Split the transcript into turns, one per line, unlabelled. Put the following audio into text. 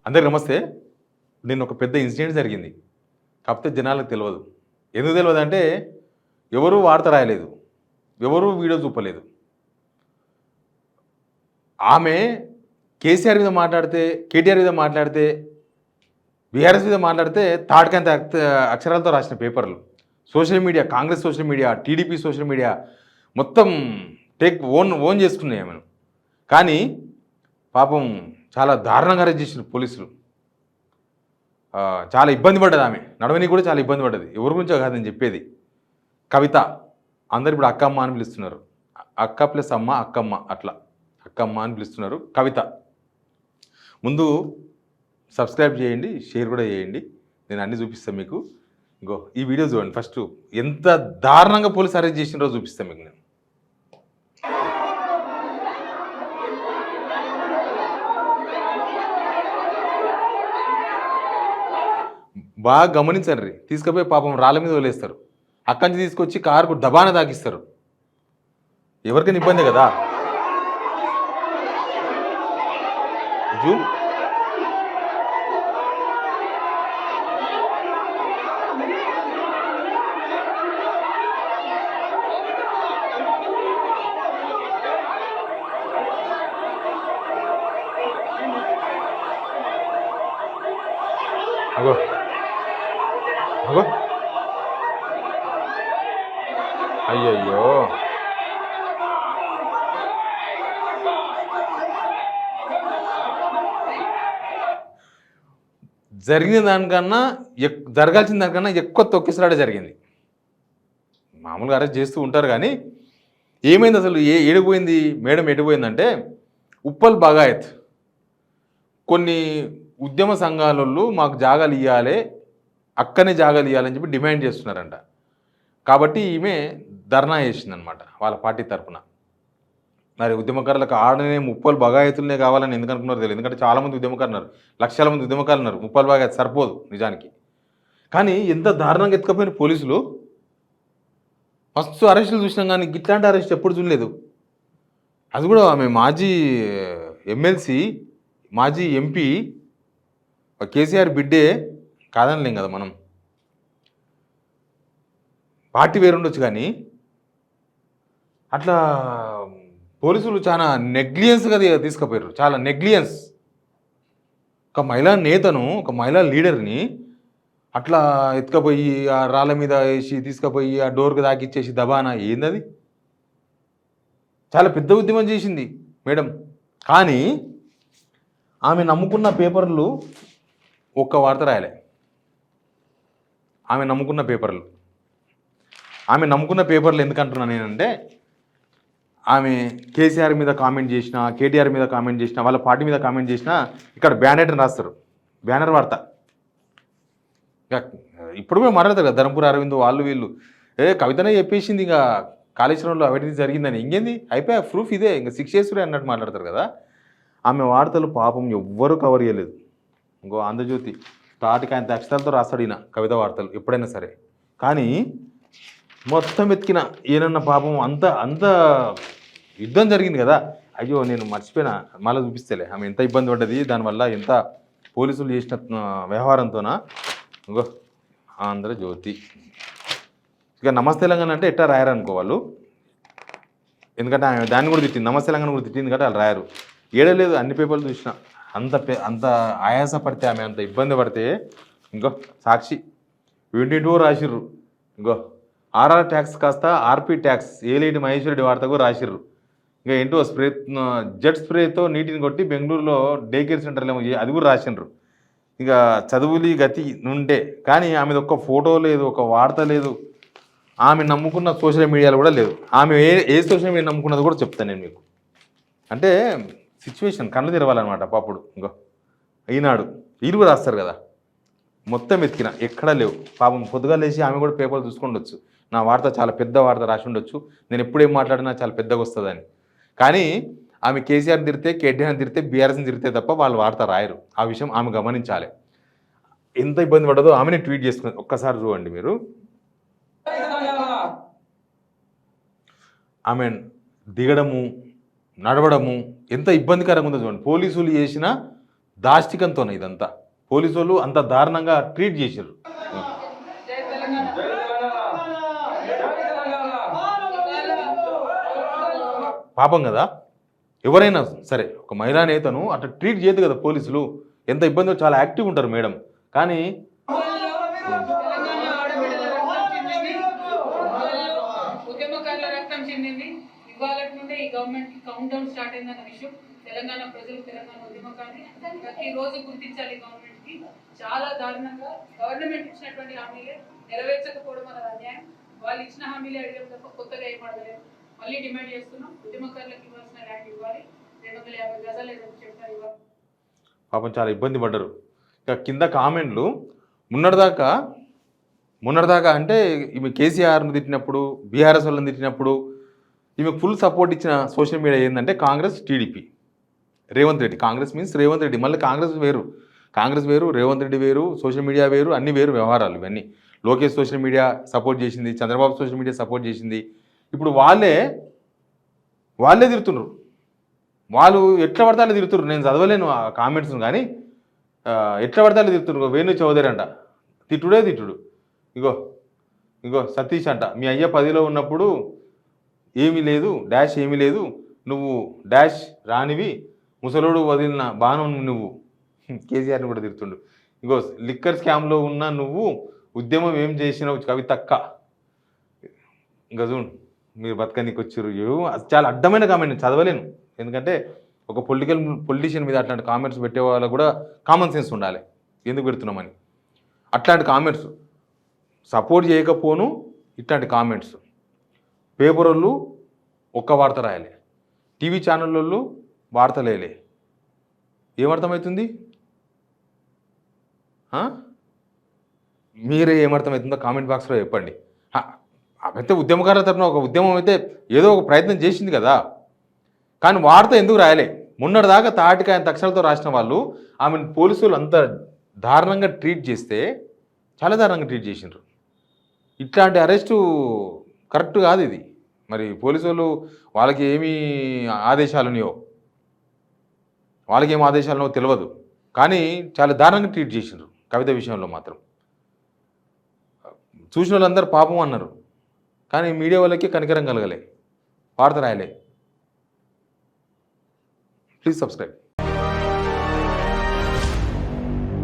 అందరికి నమస్తే. నేను ఒక పెద్ద ఇన్సిడెంట్ జరిగింది. కాకపోతే జనాలకు తెలవదు. ఎందుకు తెలవదంటే ఎవరు వార్త రాయలేదు. ఎవరు వీడియో చూపలేదు. ఆమె కేసీఆర్ మీద మాట్లాడితే, కేటీఆర్ మీద మాట్లాడితే, బీఆర్ఎస్ మీద మాట్లాడితే తాటికంత అక్షరాలతో రాసిన పేపర్లు. Social media, Congress social media, TDP social media మొత్తం ఓన్ చేసుకున్నాయి ఆమెను. కానీ పాపం చాలా దారుణంగా అరెస్ట్ చేసిన పోలీసులు. చాలా ఇబ్బంది పడ్డది ఆమె. నడవనికి కూడా చాలా ఇబ్బంది పడ్డది. ఎవరి గురించో కాదని చెప్పేది. కవిత. అందరు ఇప్పుడు అక్కమ్మ అని పిలుస్తున్నారు. అక్క ప్లస్ అమ్మ, అక్కమ్మ, అట్లా అక్కమ్మ అని పిలుస్తున్నారు. కవిత. ముందు సబ్స్క్రైబ్ చేయండి, షేర్ కూడా చేయండి. నేను అన్నీ చూపిస్తాను మీకు. ఇంకో ఈ వీడియో చూడండి. ఫస్ట్ ఎంత దారుణంగా పోలీసు అరెస్ట్ చేసినారో చూపిస్తాను మీకు నేను. బాగా గమనించండి. తీసుకుపోయి పాపం రాళ్ళ మీద వదిలేస్తారు. అక్కడి నుంచి తీసుకొచ్చి కారుకు దబాన తాకిస్తారు. ఎవరికైనా ఇబ్బంది కదా. జూమ్ అగో అగో అయ్యయ్యో. జరిగిన దానికన్నా జరగాల్సిన దానికన్నా ఎక్కువ తొక్కిసలాడే జరిగింది. మామూలుగా అరెస్ట్ చేస్తూ ఉంటారు కానీ ఏమైంది అసలు? ఏడిపోయింది మేడం? ఎడిపోయిందంటే ఉప్పల్ బగాయత్ కొన్ని ఉద్యమ సంఘాలలో మాకు జాగాలు ఇవ్వాలి, అక్కనే జాగాలు ఇవ్వాలని చెప్పి డిమాండ్ చేస్తున్నారంట. కాబట్టి ఈమె ధర్నా చేసిందనమాట వాళ్ళ పార్టీ తరఫున. మరి ఉద్యమకారులకు ఆడనే ముప్పలు బగాయతులనే కావాలని ఎందుకు అనుకున్నారో తెలియదు. ఎందుకంటే చాలామంది ఉద్యమకారులు ఉన్నారు, లక్షల మంది ఉద్యమకారులు ఉన్నారు. ముప్పలు బగాయత్ సరిపోదు నిజానికి. కానీ ఎంత దారుణంగా ఎత్తుకపోయిన పోలీసులు. ఫస్ట్ అరెస్టులు చూసినాం కానీ ఇట్లాంటి అరెస్ట్ ఎప్పుడు చూడలేదు. అది కూడా ఆమె మాజీ ఎమ్మెల్సీ, మాజీ ఎంపీ, కేసీఆర్ బిడ్డే కాదనలేం కదా మనం. పార్టీ వేరుండొచ్చు కానీ అట్లా పోలీసులు చాలా నెగ్లియన్స్గా తీసుకుపోయారు. చాలా నెగ్లియన్స్. ఒక మహిళా నేతను, ఒక మహిళా లీడర్ని అట్లా ఎత్తుకపోయి ఆ రాళ్ళ మీద వేసి తీసుకుపోయి ఆ డోర్కి దాకిచ్చేసి దబానా. ఏందది? చాలా పెద్ద ఉద్యమం చేసింది మేడం. కానీ ఆమె నమ్ముకున్న పేపర్లు ఒక్క వార్త రాయలే. ఆమె నమ్ముకున్న పేపర్లు ఎందుకంటున్నా నేనంటే, ఆమె కేసీఆర్ మీద కామెంట్ చేసినా, కేటీఆర్ మీద కామెంట్ చేసినా, వాళ్ళ పార్టీ మీద కామెంట్ చేసినా ఇక్కడ బ్యానర్ని రాస్తారు. బ్యానర్ వార్త. ఇప్పుడు కూడా మాట్లాడతారు కదా ధర్మపురి అరవింద్ వాళ్ళు వీళ్ళు. కవితనే చెప్పేసింది ఇంకా కాళేశ్వరంలో అవినీతి జరిగిందని. ఇంకేంది? అయిపోయా, ప్రూఫ్ ఇదే, ఇంకా 6 years అన్నట్టు మాట్లాడతారు కదా. ఆమె వార్తలు పాపం ఎవ్వరూ కవర్ చేయలేదు. ఇంకో ఆంధ్రజ్యోతి తాటికాయంత అక్షరాలతో రాస్తాడు ఈయన కవిత వార్తలు ఎప్పుడైనా సరే. కానీ మొత్తం ఎత్తికిన ఈయనన్న పాపం అంత యుద్ధం జరిగింది కదా. అయ్యో నేను మర్చిపోయినా, మళ్ళీ చూపిస్తేలే ఆమె ఎంత ఇబ్బంది పడ్డది, దానివల్ల ఎంత పోలీసులు చేసిన వ్యవహారంతోనా. ఇంకో ఆంధ్రజ్యోతి. ఇక నమస్తే తెలంగాణ అంటే ఎట్టా రాయరనుకో వాళ్ళు. ఎందుకంటే ఆమె దాన్ని కూడా తిట్టింది, నమస్తే తెలంగాణ కూడా తిట్టింది కాబట్టి వాళ్ళు రాయరు. ఏడలేదు, అన్ని పేపర్లు చూసిన. అంత ఆయాస పడితే ఆమె, అంత ఇబ్బంది పడితే. ఇంకో సాక్షి 22 రాసిర్రు. ఇంకో ఆర్ఆర్ ట్యాక్స్ కాస్త ఆర్పీ ట్యాక్స్, ఏలేటి మహేశ్వరుడి వార్తకు రాసిర్రు. ఇంకా ఏంటో జెట్ స్ప్రేతో నీటిని కొట్టి బెంగళూరులో డే కేర్ సెంటర్లు ఏమో అది కూడా రాసిండ్రు. ఇక చదువులి గతి నుండే. కానీ ఆమెది ఒక్క ఫోటో లేదు, ఒక వార్త లేదు. ఆమె నమ్ముకున్న సోషల్ మీడియాలో కూడా లేదు. ఆమె ఏ సోషల్ మీడియా నమ్ముకున్నది కూడా చెప్తాను నేను మీకు. అంటే సిచ్యువేషన్ కళ్ళు తెరవాలన్నమాట పాపుడు. ఇంకో ఈనాడు వీళ్ళు కూడా రాస్తారు కదా. మొత్తం ఎత్తికిన ఎక్కడా లేవు. పాపం పొద్దుగా లేచి ఆమె కూడా పేపర్లు చూసుకుండొచ్చు. నా వార్త చాలా పెద్ద వార్త రాసి ఉండొచ్చు, నేను ఎప్పుడేం మాట్లాడినా చాలా పెద్దగా వస్తుందని. కానీ ఆమె కేసీఆర్ తిరితే, కేటీఆర్ తిరితే, బీఆర్ఎస్ని తిరితే తప్ప వాళ్ళు వార్త రాయరు. ఆ విషయం ఆమె గమనించాలి. ఎంత ఇబ్బంది పడ్డదో ఆమెనే ట్వీట్ చేసుకున్నది. ఒక్కసారి చూడండి మీరు. ఆమె దిగడము, నడవడము ఎంత ఇబ్బందికరంగా ఉందో చూడండి. పోలీసులు చేసిన దాష్టికంతో ఇదంతా పోలీసు వాళ్ళు అంత దారుణంగా ట్రీట్ చేశారు. పాపం కదా, ఎవరైనా సరే ఒక మహిళా నేతను అట్లా ట్రీట్ చేయదు కదా పోలీసులు. ఎంత ఇబ్బందో, చాలా యాక్టివ్ ఉంటారు మేడం. కానీ
ఈ గవర్నమెంట్ కి కౌంట్ డౌన్ స్టార్ట్ అయిందన్న విషయం తెలంగాణ ప్రజలు, తెలంగాణ ఉద్యమకారులు ప్రతిరోజు గుర్తించాలి. గవర్నమెంట్ కి చాలా దారుణంగా గవర్నమెంట్ ఇచ్చినటువంటి హామీలే నెరవేర్చకపోవడం వల్ల అన్యాయం. వాళ్ళు ఇచ్చిన హామీలే అడిగాం తప్ప కొత్తగా ఏం అడగలేదు. మళ్ళీ డిమాండ్ చేస్తున్నాం, ఉద్యమకారులకు ఇవ్వాల్సిన ల్యాండ్ ఇవ్వాలి, 250 గజాలు ఏదైతే చెప్పారు ఇవ్వాలి.
పాపం చాలా ఇబ్బంది పడ్డారు. ఇక కింద కామెంట్లు మొన్నటిదాకా అంటే ఈమె కేసీఆర్ను తిట్టినప్పుడు, బీఆర్ఎస్ వాళ్ళని తిట్టినప్పుడు ఈమెకు ఫుల్ సపోర్ట్ ఇచ్చిన సోషల్ మీడియా ఏంటంటే కాంగ్రెస్, టీడీపీ, రేవంత్ రెడ్డి. కాంగ్రెస్ మీన్స్ రేవంత్ రెడ్డి. మళ్ళీ కాంగ్రెస్ వేరు, రేవంత్ రెడ్డి వేరు, సోషల్ మీడియా వేరు, అన్ని వేరు వ్యవహారాలు ఇవన్నీ. లోకేష్ సోషల్ మీడియా సపోర్ట్ చేసింది, చంద్రబాబు సోషల్ మీడియా సపోర్ట్ చేసింది. ఇప్పుడు వాళ్ళే తిడుతున్నారు. వాళ్ళు ఎట్లా పడితే అలా తిడుతున్నారు. నేను చదవలేను ఆ కామెంట్స్ను, కానీ ఎట్లా పడితే అలా తిడుతున్నారు. వేణు చౌదరి అంట, తిట్టుడు. ఇగో సతీష్ అంట, మీ అయ్య 10లో ఉన్నప్పుడు ఏమీ లేదు, డాష్ ఏమీ లేదు, నువ్వు డాష్ రానివి, ముసలోడు వదిలిన బాణం నువ్వు. కేసీఆర్ని కూడా తిడుతుండు. లిక్కర్ స్కామ్లో ఉన్న నువ్వు ఉద్యమం ఏం చేసినావు కవితక్క. ఇంకా చూడు, మీరు బతకనికి వచ్చారు. చాలా అడ్డమైన కామెంట్, చదవలేను. ఎందుకంటే ఒక పొలిటీషియన్ మీద అట్లాంటి కామెంట్స్ పెట్టే వాళ్ళకు కూడా కామన్ సెన్స్ ఉండాలి, ఎందుకు పెడుతున్నామని. అట్లాంటి కామెంట్స్ సపోర్ట్ చేయకపోను, ఇట్లాంటి కామెంట్స్. పేపర్ వాళ్ళు ఒక్క వార్త రాయాలి, టీవీ ఛానల్ వాళ్ళు వార్తలేలే. ఏమర్థమవుతుంది? మీరే ఏమర్థమవుతుందో కామెంట్ బాక్స్లో చెప్పండి. అయితే ఉద్యమకారుల తరఫున ఒక ఉద్యమం అయితే ఏదో ఒక ప్రయత్నం చేసింది కదా, కానీ వార్త ఎందుకు రాయలే? మొన్నటిదాకా తాటికాయ తక్షణాలతో రాసిన వాళ్ళు ఆమెను పోలీసులు అంత దారుణంగా ట్రీట్ చేస్తే, చాలా దారుణంగా ట్రీట్ చేసిండ్రు. ఇట్లాంటి అరెస్టు కరెక్ట్ కాదు ఇది. మరి పోలీసు వాళ్ళు వాళ్ళకి ఏమి ఆదేశాలు ఉన్నాయో, వాళ్ళకి ఏం ఆదేశాలు ఉన్నాయో తెలియదు, కానీ చాలా దారుణంగా ట్రీట్ చేసిండ్రు కవిత విషయంలో మాత్రం. చూసిన వాళ్ళందరూ పాపం అన్నారు, కానీ మీడియా వాళ్ళకి కనికరం కలగలే, వార్త రాయలే. Please subscribe.